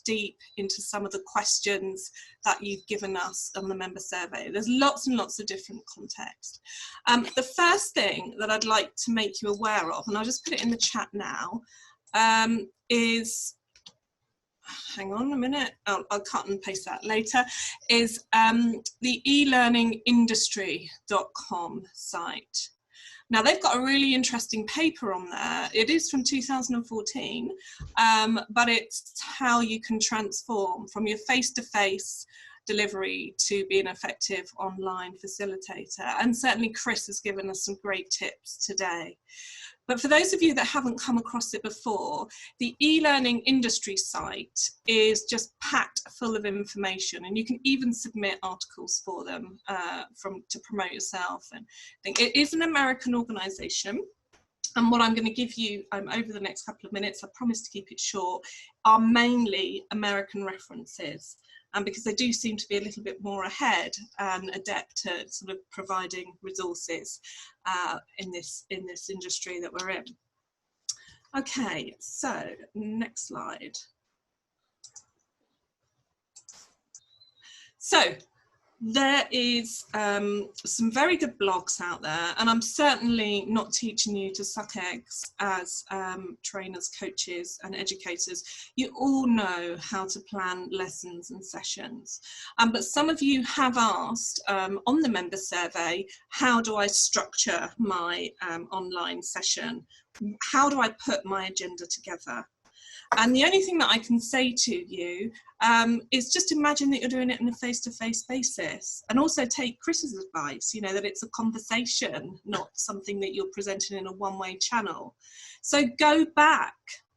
deep into some of the questions that you've given us on the member survey. There's lots and lots of different context. The first thing that I'd like to make you aware of, and I'll just put it in the chat now, is hang on a minute, I'll cut and paste that later, is the ELearningIndustry.com site. Now, they've got a really interesting paper on there. It is from 2014, but it's how you can transform from your face-to-face delivery to be an effective online facilitator. And certainly Chris has given us some great tips today. But for those of you that haven't come across it before, the e-learning industry site is just packed full of information, and you can even submit articles for them to promote yourself. And I think it is an American organization. And what I'm going to give you over the next couple of minutes, I promise to keep it short, are mainly American references. Because they do seem to be a little bit more ahead and adept at sort of providing resources in this industry that we're in. Okay, so next slide. So there is some very good blogs out there, and I'm certainly not teaching you to suck eggs as trainers, coaches and educators. You all know how to plan lessons and sessions, but some of you have asked on the member survey, how do I structure my online session? How do I put my agenda together? And the only thing that I can say to you is just imagine that you're doing it on a face-to-face basis, and also take Chris's advice, you know, that it's a conversation, not something that you're presenting in a one-way channel. So go back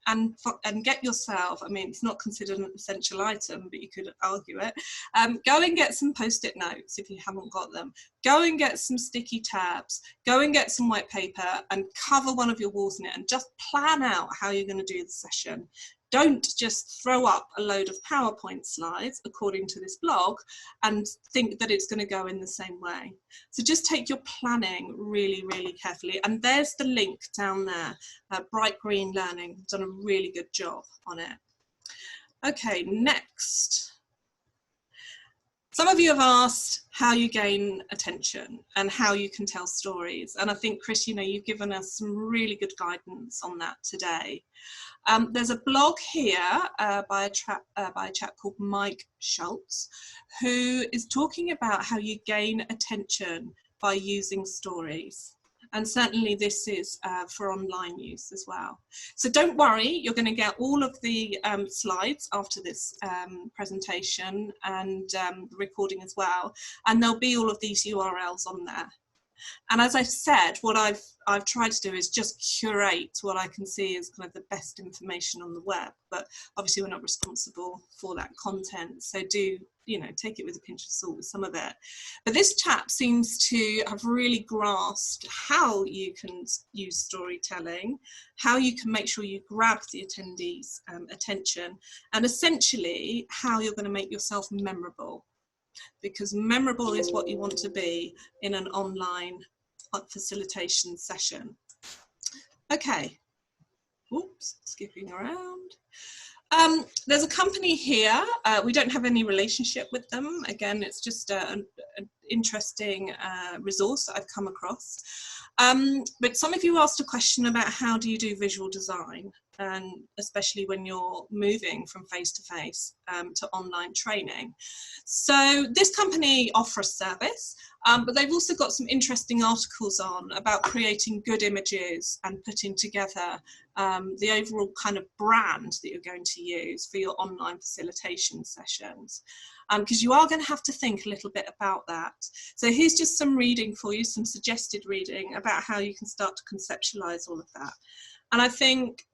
and get yourself, I mean, it's not considered an essential item, but you could argue it. Go and get some post-it notes if you haven't got them. Go and get some sticky tabs. Go and get some white paper and cover one of your walls in it, and just plan out how you're going to do the session. Don't just throw up a load of PowerPoint slides, according to this blog, and think that it's going to go in the same way. So just take your planning really, really carefully. And there's the link down there. Bright Green Learning has done a really good job on it. Okay, next. Some of you have asked how you gain attention and how you can tell stories. And I think, Chris, you know, you've given us some really good guidance on that today. There's a blog here by a chap called Mike Schultz, who is talking about how you gain attention by using stories. And certainly this is for online use as well. So don't worry, you're going to get all of the slides after this presentation and the recording as well. And there'll be all of these URLs on there. And as I've said, what I've tried to do is just curate what I can see as kind of the best information on the web, but obviously we're not responsible for that content. So do, you know, take it with a pinch of salt with some of it. But this chap seems to have really grasped how you can use storytelling, how you can make sure you grab the attendees' attention, and essentially how you're going to make yourself memorable. Because memorable is what you want to be in an online facilitation session. Okay, oops, skipping around. There's a company here, we don't have any relationship with them. Again, it's just an interesting resource that I've come across. But some of you asked a question about how do you do visual design, and especially when you're moving from face-to-face to online training. So this company offers a service, but they've also got some interesting articles on about creating good images and putting together the overall kind of brand that you're going to use for your online facilitation sessions. Because you are going to have to think a little bit about that. So here's just some reading for you, some suggested reading about how you can start to conceptualize all of that. And I think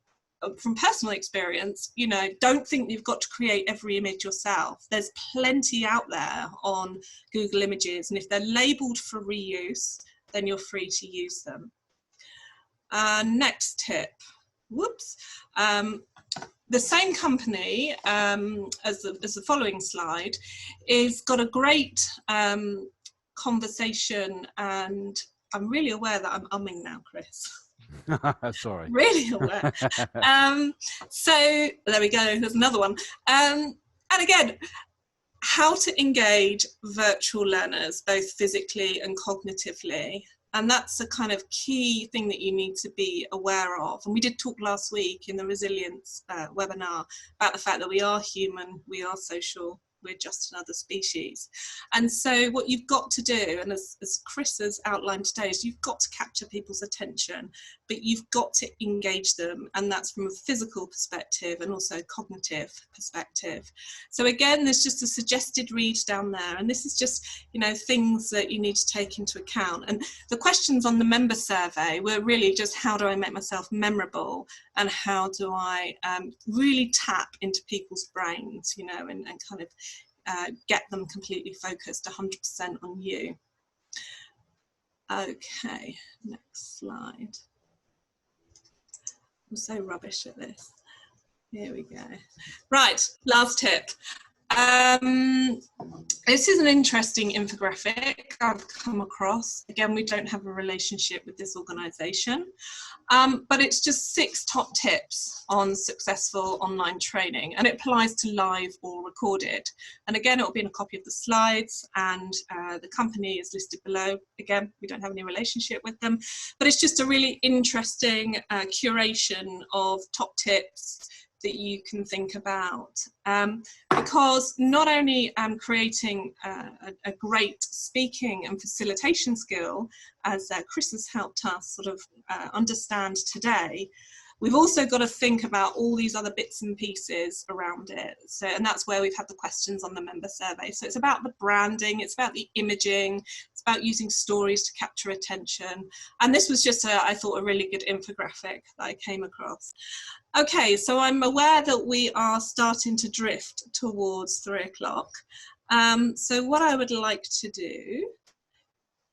from personal experience, you know, don't think you've got to create every image yourself. There's plenty out there on Google Images, and if they're labeled for reuse, then you're free to use them. Next tip, whoops. The same company as the following slide is got a great conversation, and I'm really aware that I'm umming now, Chris. Sorry. Really aware. So there we go, there's another one. And again, how to engage virtual learners, both physically and cognitively. And that's a kind of key thing that you need to be aware of. And we did talk last week in the resilience webinar about the fact that we are human, we are social, we're just another species. And so what you've got to do, and as Chris has outlined today, is you've got to capture people's attention, but you've got to engage them. And that's from a physical perspective and also cognitive perspective. So again, there's just a suggested read down there. And this is just, you know, things that you need to take into account. And the questions on the member survey were really just, how do I make myself memorable? And how do I really tap into people's brains, you know, and kind of get them completely focused 100% on you. Okay, next slide. I'm so rubbish at this. Here we go. Right, last tip. This is an interesting infographic I've come across. Again, we don't have a relationship with this organisation, but it's just 6 top tips on successful online training, and it applies to live or recorded. And again, it will be in a copy of the slides, and the company is listed below. Again, we don't have any relationship with them, but it's just a really interesting curation of top tips that you can think about, because not only creating a great speaking and facilitation skill, as Chris has helped us sort of understand today, we've also got to think about all these other bits and pieces around it. So, and that's where we've had the questions on the member survey. So it's about the branding, it's about the imaging, it's about using stories to capture attention. And this was just, I thought, a really good infographic that I came across. Okay, so I'm aware that we are starting to drift towards 3 o'clock. So what I would like to do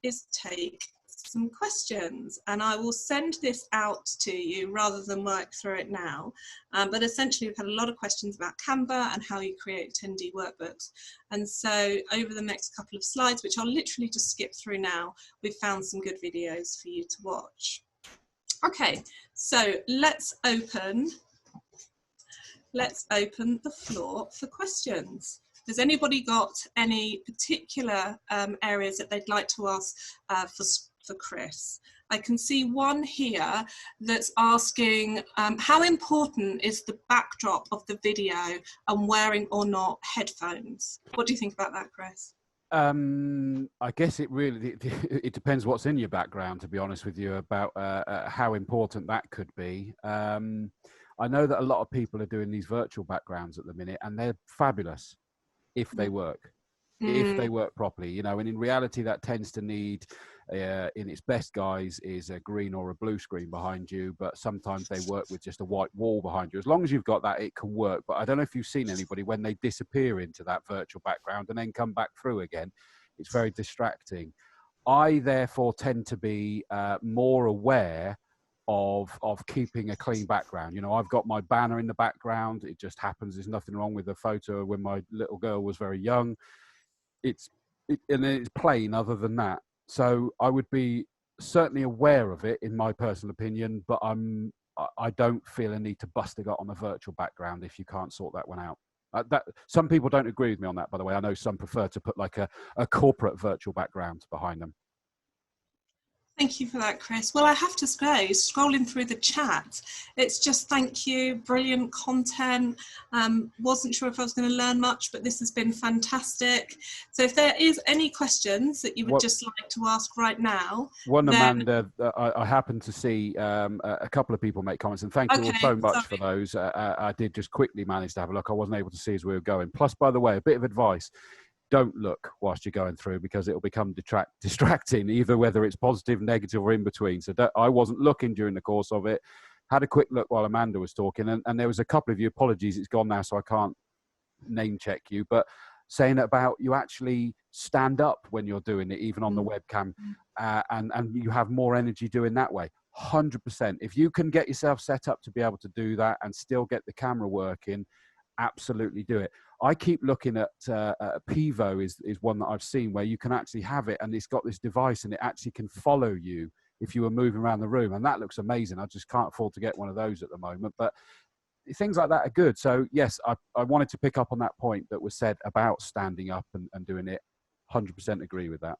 is take some questions, and I will send this out to you rather than work through it now. But essentially, we've had a lot of questions about Canva and how you create attendee workbooks. And so over the next couple of slides, which I'll literally just skip through now, we've found some good videos for you to watch. Okay, so let's open the floor for questions. Has anybody got any particular areas that they'd like to ask for Chris? I can see one here that's asking, how important is the backdrop of the video and wearing or not headphones? What do you think about that, Chris? I guess it depends what's in your background, to be honest with you, about how important that could be. I know that a lot of people are doing these virtual backgrounds at the minute, and they're fabulous if they work, if they work properly, you know. And in reality, that tends to need, in its best guise, is a green or a blue screen behind you, but sometimes they work with just a white wall behind you. As long as you've got that, it can work. But I don't know if you've seen anybody when they disappear into that virtual background and then come back through again. It's very distracting. I therefore tend to be more aware of keeping a clean background. You know, I've got my banner in the background. It just happens there's nothing wrong with the photo when my little girl was very young. And it's plain other than that. So I would be certainly aware of it, in my personal opinion, but I don't feel a need to bust a gut on a virtual background if you can't sort that one out. Some people don't agree with me on that, by the way. I know some prefer to put like a corporate virtual background behind them. Thank you for that, Chris. Well, I have to say, scrolling through the chat, it's just thank you, brilliant content. Wasn't sure if I was going to learn much, but this has been fantastic. So if there is any questions that you would just like to ask right now. Amanda, I happened to see a couple of people make comments, and thank you all so much for those. I did just quickly manage to have a look. I wasn't able to see as we were going. Plus, by the way, a bit of advice. Don't look whilst you're going through, because it'll become distracting, either whether it's positive, negative, or in between. So I wasn't looking during the course of it. Had a quick look while Amanda was talking, and there was a couple of you, apologies, it's gone now, so I can't name check you, but saying about you actually stand up when you're doing it, even on the webcam, and you have more energy doing that way. 100%. If you can get yourself set up to be able to do that and still get the camera working, absolutely do it. I keep looking at Pivo is one that I've seen where you can actually have it, and it's got this device and it actually can follow you if you were moving around the room, and that looks amazing. I just can't afford to get one of those at the moment, but things like that are good. So yes, I wanted to pick up on that point that was said about standing up and doing it. 100% agree with that.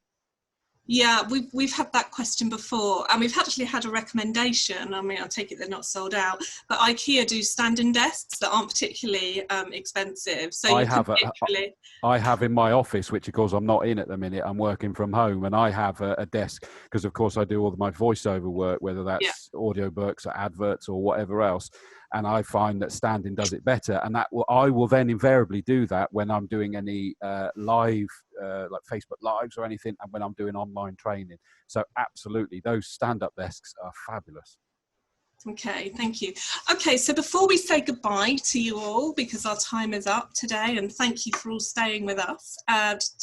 Yeah, we've had that question before, and we've actually had a recommendation. I mean, I take it they're not sold out, but IKEA do standing desks that aren't particularly expensive. So I have in my office, which of course I'm not in at the minute. I'm working from home, and I have a desk because, of course, I do all of my voiceover work, whether that's audiobooks or adverts or whatever else. And I find that standing does it better, and I will then invariably do that when I'm doing any live, like Facebook Lives or anything, and when I'm doing online training. So absolutely, those stand-up desks are fabulous. Okay, thank you. Okay, so before we say goodbye to you all, because our time is up today, and thank you for all staying with us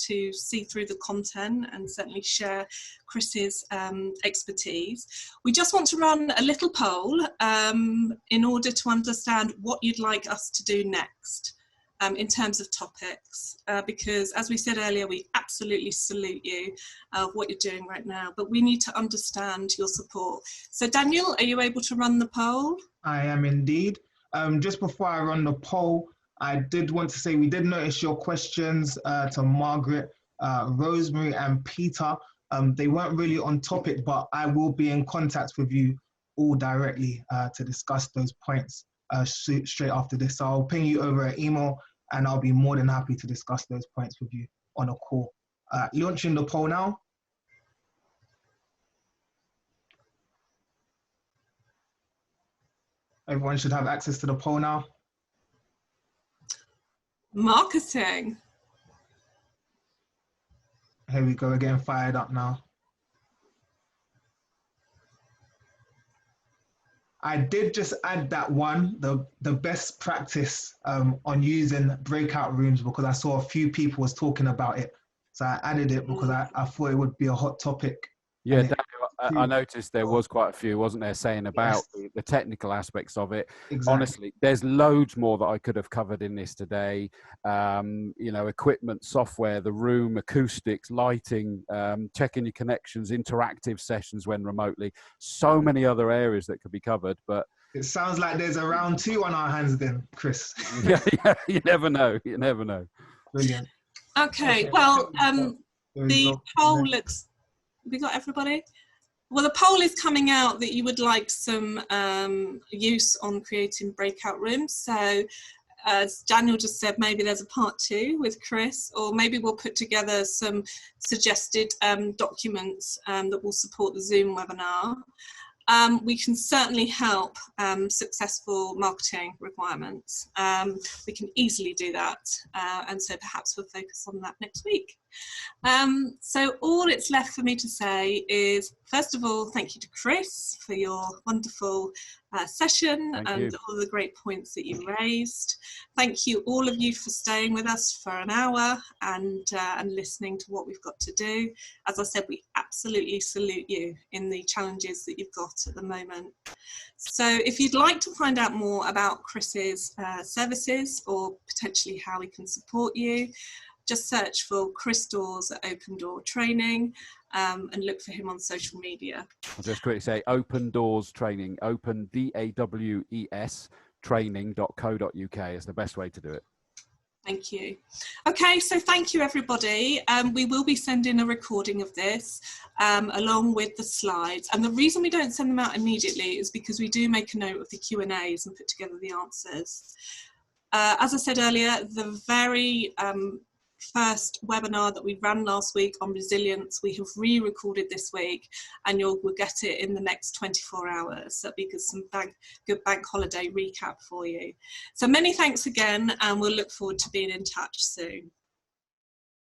to see through the content and certainly share Chris's expertise, we just want to run a little poll in order to understand what you'd like us to do next. In terms of topics, because as we said earlier, we absolutely salute you what you're doing right now, but we need to understand your support. So Daniel, are you able to run the poll? I am indeed. Just before I run the poll, I did want to say we did notice your questions to Margaret, Rosemary and Peter. They weren't really on topic, but I will be in contact with you all directly to discuss those points straight after this. So I'll ping you over an email, and I'll be more than happy to discuss those points with you on a call. Launching the poll now. Everyone should have access to the poll now. Marketing. Here we go, again, fired up now. I did just add that one, the best practice on using breakout rooms, because I saw a few people was talking about it. So I added it because I thought it would be a hot topic. Yeah, Daniel, I noticed there was quite a few, wasn't there, saying about the technical aspects of it. Exactly. Honestly, there's loads more that I could have covered in this today. You know, equipment, software, the room, acoustics, lighting, checking your connections, interactive sessions when remotely. So many other areas that could be covered, but it sounds like there's a round 2 on our hands then, Chris. yeah, you never know. You never know. Brilliant. Okay, well, the poll looks... Have we got everybody? Well, the poll is coming out that you would like some use on creating breakout rooms. So as Daniel just said, maybe there's a part 2 with Chris, or maybe we'll put together some suggested documents that will support the Zoom webinar. We can certainly help successful marketing requirements. We can easily do that, and so perhaps we'll focus on that next week. So all it's left for me to say is, first of all, thank you to Chris for your wonderful session and all the great points that you raised. Thank you, all of you, for staying with us for an hour and listening to what we've got to do. As I said, we absolutely salute you in the challenges that you've got at the moment. So if you'd like to find out more about Chris's services, or potentially how we can support you, just search for Chris Dawes at Open Dawes Training and look for him on social media. I'll just quickly say Open Dawes Training, Open DAWES training.co.uk is the best way to do it. Thank you. Okay, so thank you everybody. We will be sending a recording of this along with the slides. And the reason we don't send them out immediately is because we do make a note of the Q&As and put together the answers. As I said earlier, the very first webinar that we ran last week on resilience, we have re-recorded this week, and you'll get it in the next 24 hours. So that'll be some good bank holiday recap for you. So many thanks again, and we'll look forward to being in touch soon.